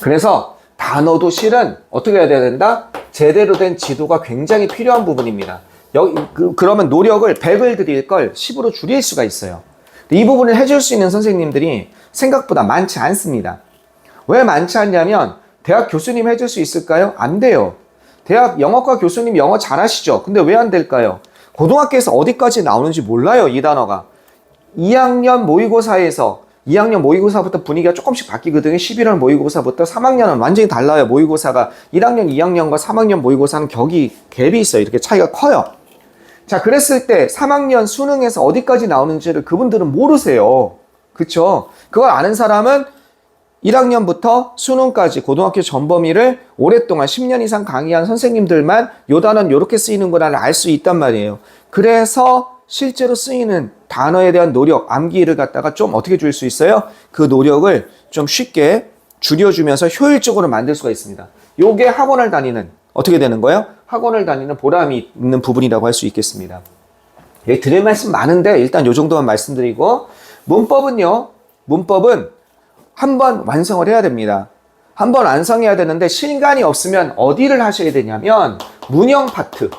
그래서 단어도 실은 어떻게 해야 된다? 제대로 된 지도가 굉장히 필요한 부분입니다. 그러면 노력을 100을 드릴 걸 10으로 줄일 수가 있어요. 이 부분을 해줄 수 있는 선생님들이 생각보다 많지 않습니다. 왜 많지 않냐면 대학 교수님 해줄 수 있을까요? 안 돼요. 대학 영어과 교수님 영어 잘하시죠? 근데 왜 안 될까요? 고등학교에서 어디까지 나오는지 몰라요. 이 단어가. 2학년 모의고사부터 분위기가 조금씩 바뀌거든요. 11월 모의고사부터 3학년은 완전히 달라요. 모의고사가 1학년, 2학년과 3학년 모의고사는 격이 갭이 있어요. 이렇게 차이가 커요. 자, 그랬을 때 3학년 수능에서 어디까지 나오는지를 그분들은 모르세요. 그쵸? 그걸 아는 사람은 1학년부터 수능까지 고등학교 전 범위를 오랫동안 10년 이상 강의한 선생님들만 요 단어는 이렇게 쓰이는구나를 알 수 있단 말이에요. 그래서 실제로 쓰이는 단어에 대한 노력, 암기를 갖다가 좀 어떻게 줄 수 있어요? 그 노력을 좀 쉽게 줄여주면서 효율적으로 만들 수가 있습니다. 요게 학원을 다니는 어떻게 되는 거예요? 학원을 다니는 보람이 있는 부분이라고 할 수 있겠습니다. 여기 드릴 말씀 많은데 일단 요 정도만 말씀드리고 문법은 한번 완성을 해야 됩니다. 한번 완성해야 되는데 시간이 없으면 어디를 하셔야 되냐면 문형 파트.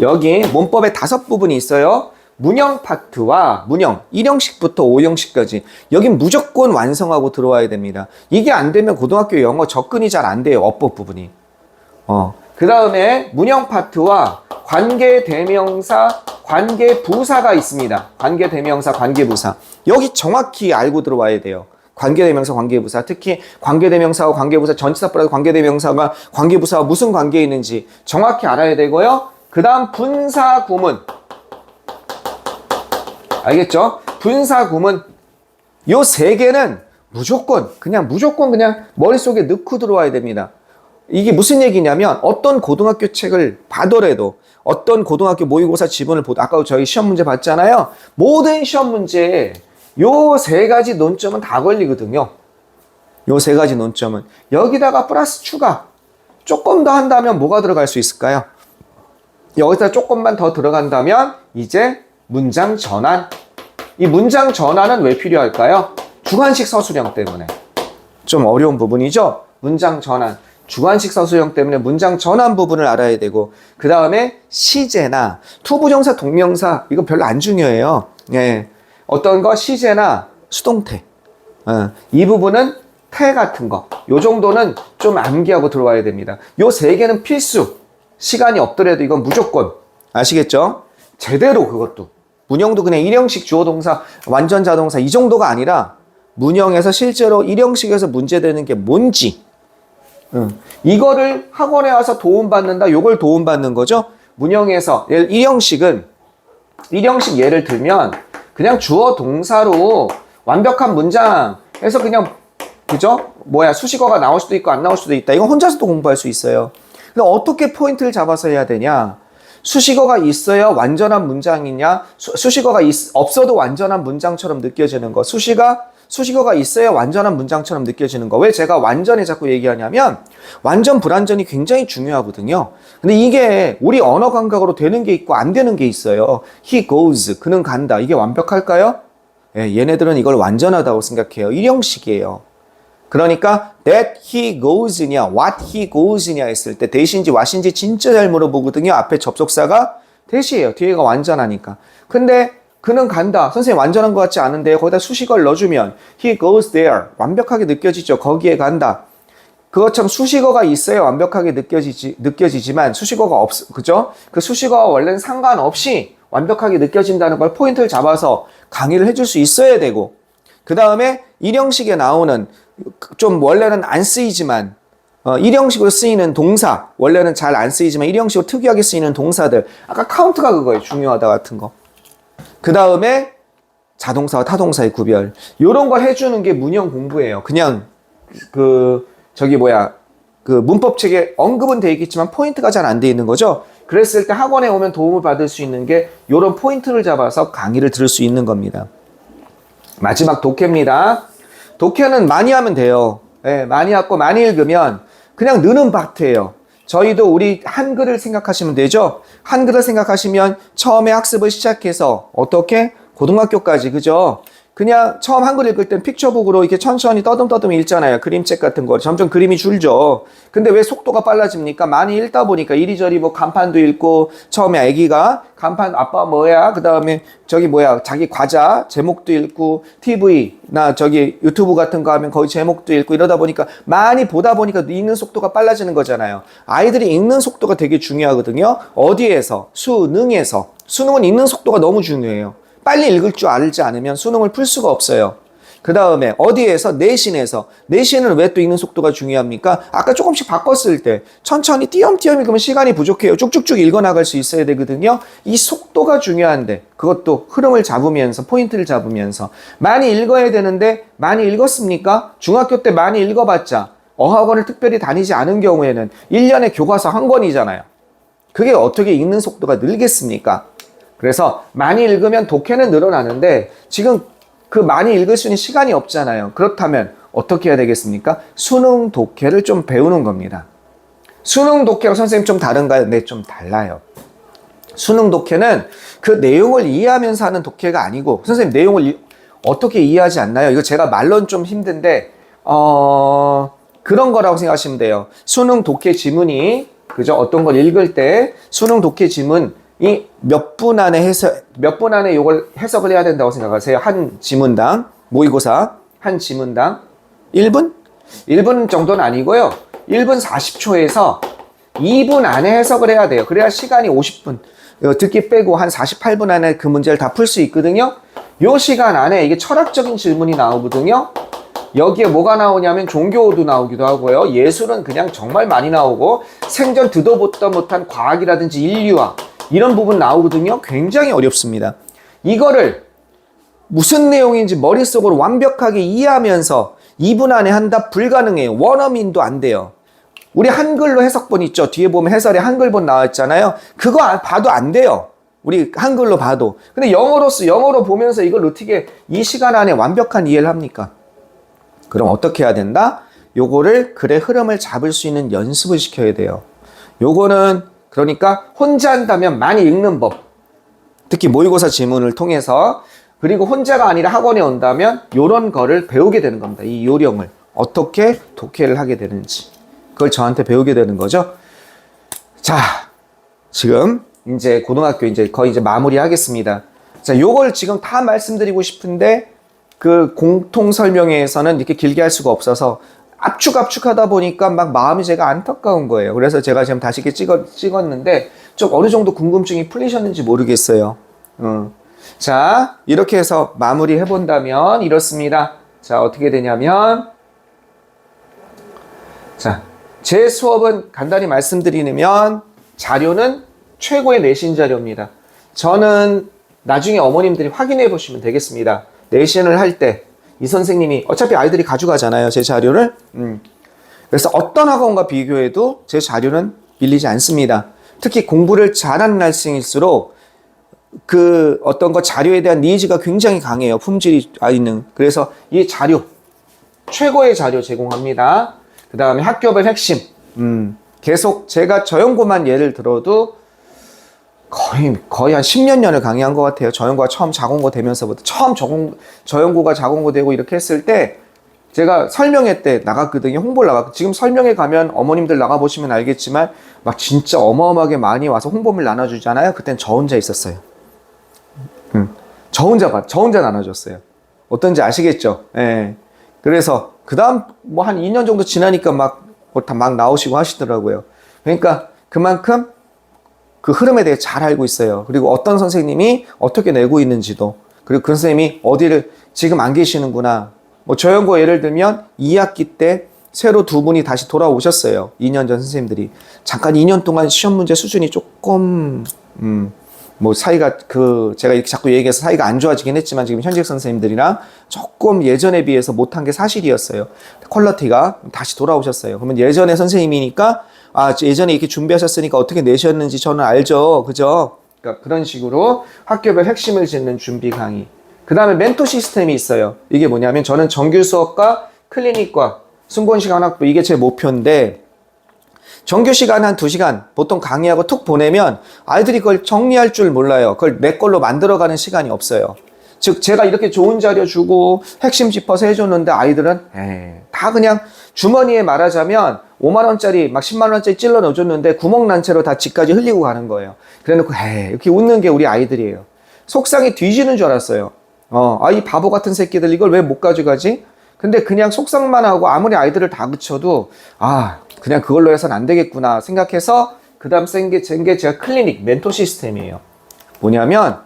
여기 문법에 5부분이 있어요. 문형 파트와 문형 1형식부터 5형식까지 여긴 무조건 완성하고 들어와야 됩니다. 이게 안 되면 고등학교 영어 접근이 잘 안 돼요. 어법 부분이. 그 다음에 문형 파트와 관계대명사, 관계부사가 있습니다. 관계대명사, 관계부사. 여기 정확히 알고 들어와야 돼요. 관계대명사, 관계부사. 특히 관계대명사와 관계부사, 전치사 플러스 관계대명사가 관계부사와 무슨 관계에 있는지 정확히 알아야 되고요. 그 다음 분사구문. 알겠죠? 분사구문. 요 세 개는 무조건 그냥 머릿속에 넣고 들어와야 됩니다. 이게 무슨 얘기냐면 어떤 고등학교 책을 봐더라도 어떤 고등학교 모의고사 지문을 아까 저희 시험 문제 봤잖아요. 모든 시험 문제에 요 세 가지 논점은 다 걸리거든요. 요 세 가지 논점은. 여기다가 플러스 추가. 조금 더 한다면 뭐가 들어갈 수 있을까요? 여기다 조금만 더 들어간다면 이제 문장 전환. 이 문장 전환은 왜 필요할까요? 주관식 서술형 때문에. 좀 어려운 부분이죠? 문장 전환. 주관식 서술형 때문에 문장 전환 부분을 알아야 되고, 그 다음에 시제나 투부정사, 동명사, 이거 별로 안 중요해요. 예. 어떤 거 시제나 수동태. 이 부분은 태 같은 거. 요 정도는 좀 암기하고 들어와야 됩니다. 요 세 개는 필수. 시간이 없더라도 이건 무조건. 아시겠죠? 제대로 그것도. 문형도 그냥 일형식 주어동사, 완전 자동사 이 정도가 아니라 문형에서 실제로 일형식에서 문제되는 게 뭔지 이거를 학원에 와서 도움받는다. 요걸 도움받는 거죠. 문형에서 일형식 예를 들면 그냥 주어 동사로 완벽한 문장에서 그냥 그죠? 수식어가 나올 수도 있고 안 나올 수도 있다. 이건 혼자서도 공부할 수 있어요. 근데 어떻게 포인트를 잡아서 해야 되냐? 수식어가 있어야 완전한 문장이냐? 수식어가 없어도 완전한 문장처럼 느껴지는 거. 수식어가 있어야 완전한 문장처럼 느껴지는 거. 왜 제가 완전히 자꾸 얘기하냐면 완전 불완전이 굉장히 중요하거든요. 근데 이게 우리 언어 감각으로 되는 게 있고 안 되는 게 있어요. He goes, 그는 간다. 이게 완벽할까요? 예, 얘네들은 이걸 완전하다고 생각해요. 일형식이에요. 그러니까 that he goes냐, what he goes냐 했을 때 대신지 what인지 진짜 잘 물어보거든요. 앞에 접속사가 대시예요. 뒤에가 완전하니까. 근데 그는 간다. 선생님 완전한 것 같지 않은데 거기다 수식어를 넣어주면 he goes there. 완벽하게 느껴지죠. 거기에 간다. 그것처럼 수식어가 있어야 완벽하게 느껴지지만 수식어가 그죠? 그 수식어와 원래는 상관없이 완벽하게 느껴진다는 걸 포인트를 잡아서 강의를 해줄 수 있어야 되고, 그 다음에 일형식에 나오는 좀 원래는 안 쓰이지만 일형식으로 쓰이는 동사, 원래는 잘 안 쓰이지만 일형식으로 특이하게 쓰이는 동사들, 아까 카운트가 그거예요. 중요하다 같은 거. 그 다음에 자동사와 타동사의 구별, 요런 걸 해주는 게 문형 공부예요. 그냥 문법책에 언급은 돼 있겠지만 포인트가 잘 안 돼 있는 거죠. 그랬을 때 학원에 오면 도움을 받을 수 있는 게 요런 포인트를 잡아서 강의를 들을 수 있는 겁니다. 마지막 독해입니다. 독해는 많이 하면 돼요. 네, 많이 하고 많이 읽으면 그냥 느는 파트예요. 저희도 우리 한글을 생각하시면 되죠. 한글을 생각하시면 처음에 학습을 시작해서 어떻게? 고등학교까지, 그죠? 그냥 처음 한글 읽을 땐 픽처북으로 이렇게 천천히 떠듬떠듬 읽잖아요. 그림책 같은 거. 점점 그림이 줄죠. 근데 왜 속도가 빨라집니까? 많이 읽다 보니까 이리저리 간판도 읽고, 처음에 아기가 간판 아빠 뭐야? 그 다음에 자기 과자 제목도 읽고, TV나 유튜브 같은 거 하면 거기 제목도 읽고 이러다 보니까 많이 보다 보니까 읽는 속도가 빨라지는 거잖아요. 아이들이 읽는 속도가 되게 중요하거든요. 어디에서? 수능에서. 수능은 읽는 속도가 너무 중요해요. 빨리 읽을 줄 알지 않으면 수능을 풀 수가 없어요. 그 다음에 어디에서? 내신에서. 내신은 왜 또 읽는 속도가 중요합니까? 아까 조금씩 바꿨을 때 천천히 띄엄띄엄 읽으면 시간이 부족해요. 쭉쭉쭉 읽어나갈 수 있어야 되거든요. 이 속도가 중요한데 그것도 흐름을 잡으면서, 포인트를 잡으면서 많이 읽어야 되는데 많이 읽었습니까? 중학교 때 많이 읽어봤자 어학원을 특별히 다니지 않은 경우에는 1년에 교과서 한 권이잖아요. 그게 어떻게 읽는 속도가 늘겠습니까? 그래서 많이 읽으면 독해는 늘어나는데 지금 그 많이 읽을 수 있는 시간이 없잖아요. 그렇다면 어떻게 해야 되겠습니까? 수능 독해를 좀 배우는 겁니다. 수능 독해하고 선생님 좀 다른가요? 네, 좀 달라요. 수능 독해는 그 내용을 이해하면서 하는 독해가 아니고, 선생님 내용을 어떻게 이해하지 않나요? 이거 제가 말로는 좀 힘든데 그런 거라고 생각하시면 돼요. 수능 독해 지문이, 그죠? 어떤 걸 읽을 때 수능 독해 지문 이 몇 분 안에 요걸 해석을 해야 된다고 생각하세요? 한 지문당, 모의고사 한 지문당 1분? 1분 정도는 아니고요. 1분 40초에서 2분 안에 해석을 해야 돼요. 그래야 시간이 50분, 듣기 빼고 한 48분 안에 그 문제를 다 풀 수 있거든요. 요 시간 안에 이게 철학적인 질문이 나오거든요. 여기에 뭐가 나오냐면 종교도 나오기도 하고요. 예술은 그냥 정말 많이 나오고 생전 듣도 보다 못한 과학이라든지 인류학 이런 부분 나오거든요. 굉장히 어렵습니다. 이거를 무슨 내용인지 머릿속으로 완벽하게 이해하면서 2분 안에 한다? 불가능해요. 원어민도 안 돼요. 우리 한글로 해석본 있죠? 뒤에 보면 해설에 한글본 나왔잖아요. 그거 봐도 안 돼요. 우리 한글로 봐도. 근데 영어로 보면서 이걸 어떻게 이 시간 안에 완벽한 이해를 합니까? 그럼 어떻게 해야 된다? 요거를 글의 흐름을 잡을 수 있는 연습을 시켜야 돼요. 요거는 그러니까 혼자 한다면 많이 읽는 법. 특히 모의고사 지문을 통해서. 그리고 혼자가 아니라 학원에 온다면 요런 거를 배우게 되는 겁니다. 이 요령을. 어떻게 독해를 하게 되는지. 그걸 저한테 배우게 되는 거죠. 자, 지금 이제 고등학교 이제 거의 이제 마무리 하겠습니다. 자, 요걸 지금 다 말씀드리고 싶은데 그 공통 설명회에서는 이렇게 길게 할 수가 없어서 압축하다 보니까 막 마음이 제가 안타까운 거예요. 그래서 제가 지금 다시 이렇게 찍었는데 좀 어느 정도 궁금증이 풀리셨는지 모르겠어요. 자, 이렇게 해서 마무리 해본다면 이렇습니다. 자, 어떻게 되냐면 자, 제 수업은 간단히 말씀드리면 자료는 최고의 내신 자료입니다. 저는 나중에 어머님들이 확인해 보시면 되겠습니다. 내신을 할 때 이 선생님이 어차피 아이들이 가져가잖아요. 제 자료를. 그래서 어떤 학원과 비교해도 제 자료는 밀리지 않습니다. 특히 공부를 잘하는 학생일수록 그 어떤 거 자료에 대한 니즈가 굉장히 강해요. 품질이 있는. 그래서 이 자료 최고의 자료 제공합니다. 그 다음에 학교별 핵심. 계속 제가 저연고만 예를 들어도 거의 한 10년 년을 강의한 것 같아요. 저연고가 처음 자공고 되면서부터 처음 저연고가 자공고 되고 이렇게 했을 때 제가 설명회 때 나갔거든요. 홍보를 나갔고 지금 설명회 가면 어머님들 나가보시면 알겠지만 막 진짜 어마어마하게 많이 와서 홍보물 나눠주잖아요. 그땐 저 혼자 있었어요. 저 혼자 나눠줬어요. 어떤지 아시겠죠? 예. 그래서 그 다음 뭐 한 2년 정도 지나니까 막 나오시고 하시더라고요. 그러니까 그만큼 그 흐름에 대해 잘 알고 있어요. 그리고 어떤 선생님이 어떻게 내고 있는지도. 그리고 그 선생님이 어디를 지금 안 계시는구나. 뭐 저연고 예를 들면 2학기 때 새로 두 분이 다시 돌아오셨어요. 2년 전 선생님들이. 잠깐 2년 동안 시험 문제 수준이 조금 뭐 사이가 제가 이렇게 자꾸 얘기해서 사이가 안 좋아지긴 했지만 지금 현직 선생님들이랑 조금 예전에 비해서 못한 게 사실이었어요. 퀄리티가 다시 돌아오셨어요. 그러면 예전에 선생님이니까 예전에 이렇게 준비하셨으니까 어떻게 내셨는지 저는 알죠. 그죠? 그러니까 그런 식으로 학교별 핵심을 짓는 준비 강의. 그 다음에 멘토 시스템이 있어요. 이게 뭐냐면 저는 정규 수업과 클리닉과 순본시간 학부 이게 제 목표인데 정규 시간 한 2시간 보통 강의하고 툭 보내면 아이들이 그걸 정리할 줄 몰라요. 그걸 내 걸로 만들어가는 시간이 없어요. 즉 제가 이렇게 좋은 자료 주고 핵심 짚어서 해줬는데 아이들은 다 그냥 주머니에 말하자면 5만 원짜리 막 10만 원짜리 찔러 넣어줬는데 구멍 난 채로 다 집까지 흘리고 가는 거예요. 그래놓고 이렇게 웃는 게 우리 아이들이에요. 속상이 뒤지는 줄 알았어요. 이 바보 같은 새끼들 이걸 왜 못 가져가지? 근데 그냥 속상만 하고 아무리 아이들을 다 그쳐도 그냥 그걸로 해서는 안 되겠구나 생각해서 그 다음 센 게 제가 클리닉 멘토 시스템이에요. 뭐냐면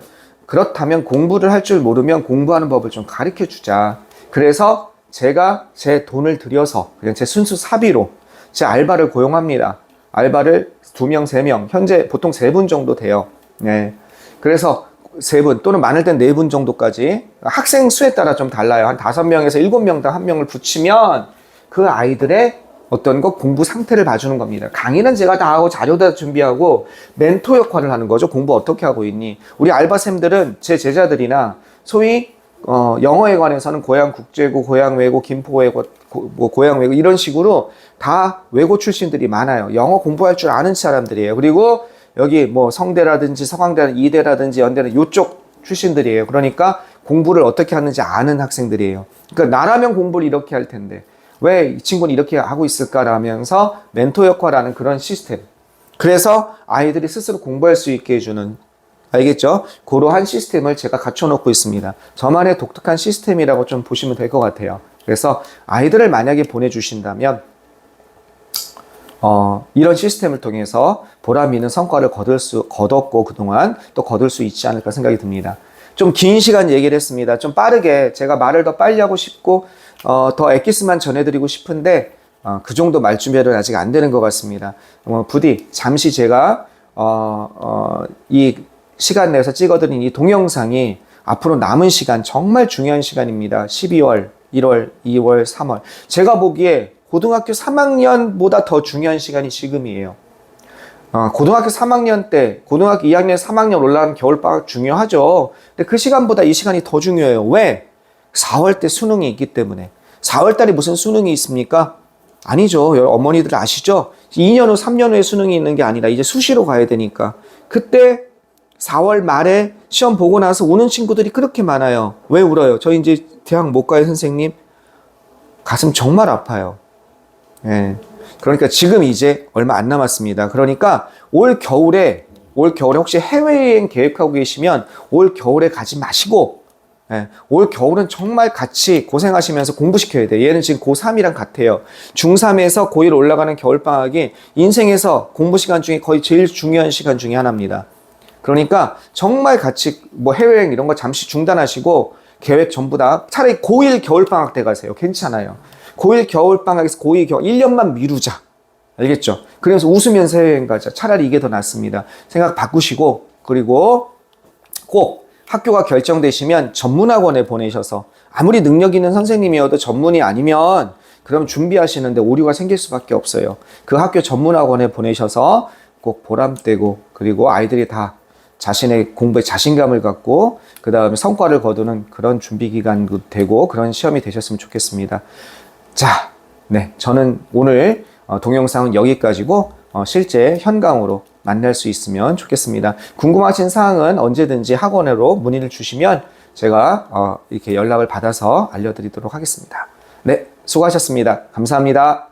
그렇다면 공부를 할 줄 모르면 공부하는 법을 좀 가르쳐 주자. 그래서 제가 제 돈을 들여서 그냥 제 순수 사비로 제 알바를 고용합니다. 알바를 2명, 3명 현재 보통 3분 정도 돼요. 네. 그래서 3분 또는 많을 땐 4분 정도까지 학생 수에 따라 좀 달라요. 한 5명에서 7명당 1명을 붙이면 그 아이들의 어떤 것 공부 상태를 봐주는 겁니다. 강의는 제가 다 하고 자료도 준비하고 멘토 역할을 하는 거죠. 공부 어떻게 하고 있니? 우리 알바생들은 제 제자들이나 소위 영어에 관해서는 고양 국제고, 고양 외고, 김포 외고, 고양 외고 이런 식으로 다 외고 출신들이 많아요. 영어 공부할 줄 아는 사람들이에요. 그리고 여기 뭐 성대라든지 서강대, 이대라든지 연대는 이쪽 출신들이에요. 그러니까 공부를 어떻게 하는지 아는 학생들이에요. 그러니까 나라면 공부를 이렇게 할 텐데 왜 이 친구는 이렇게 하고 있을까라면서 멘토 역할하는 그런 시스템. 그래서 아이들이 스스로 공부할 수 있게 해주는, 알겠죠? 그러한 시스템을 제가 갖춰놓고 있습니다. 저만의 독특한 시스템이라고 좀 보시면 될 것 같아요. 그래서 아이들을 만약에 보내주신다면 이런 시스템을 통해서 보람 있는 성과를 거뒀고 그동안 또 거둘 수 있지 않을까 생각이 듭니다. 좀 긴 시간 얘기를 했습니다. 좀 빠르게 제가 말을 더 빨리 하고 싶고 더 엑기스만 전해드리고 싶은데 그 정도 말 준비를 아직 안 되는 것 같습니다. 부디 잠시 제가 이 시간 내에서 찍어드린 이 동영상이 앞으로 남은 시간 정말 중요한 시간입니다. 12월, 1월, 2월, 3월. 제가 보기에 고등학교 3학년보다 더 중요한 시간이 지금이에요. 고등학교 3학년 때, 고등학교 2학년, 3학년 올라가는 겨울방학 중요하죠. 근데 그 시간보다 이 시간이 더 중요해요. 왜? 4월 때 수능이 있기 때문에. 4월 달에 무슨 수능이 있습니까? 아니죠. 어머니들 아시죠? 2년 후, 3년 후에 수능이 있는 게 아니라 이제 수시로 가야 되니까. 그때 4월 말에 시험 보고 나서 우는 친구들이 그렇게 많아요. 왜 울어요? 저 이제 대학 못 가요, 선생님. 가슴 정말 아파요. 예. 그러니까 지금 이제 얼마 안 남았습니다. 그러니까 올 겨울에 혹시 해외여행 계획하고 계시면 올 겨울에 가지 마시고, 예. 올 겨울은 정말 같이 고생하시면서 공부시켜야 돼요. 얘는 지금 고3이랑 같아요. 중3에서 고1 올라가는 겨울방학이 인생에서 공부 시간 중에 거의 제일 중요한 시간 중에 하나입니다. 그러니까 정말 같이 뭐 해외여행 이런 거 잠시 중단하시고 계획 전부 다 차라리 고1 겨울방학 때 가세요. 괜찮아요. 고1 겨울방학에서 고2 겨울 1년만 미루자. 알겠죠? 그래서 웃으면서 해외여행 가자. 차라리 이게 더 낫습니다. 생각 바꾸시고, 그리고 꼭 학교가 결정되시면 전문학원에 보내셔서 아무리 능력 있는 선생님이어도 전문이 아니면 그럼 준비하시는데 오류가 생길 수밖에 없어요. 그 학교 전문학원에 보내셔서 꼭 보람되고, 그리고 아이들이 다 자신의 공부에 자신감을 갖고 그 다음에 성과를 거두는 그런 준비 기간도 되고 그런 시험이 되셨으면 좋겠습니다. 자, 네, 저는 오늘 동영상은 여기까지고 실제 현강으로 만날 수 있으면 좋겠습니다. 궁금하신 사항은 언제든지 학원으로 문의를 주시면 제가 이렇게 연락을 받아서 알려드리도록 하겠습니다. 네, 수고하셨습니다. 감사합니다.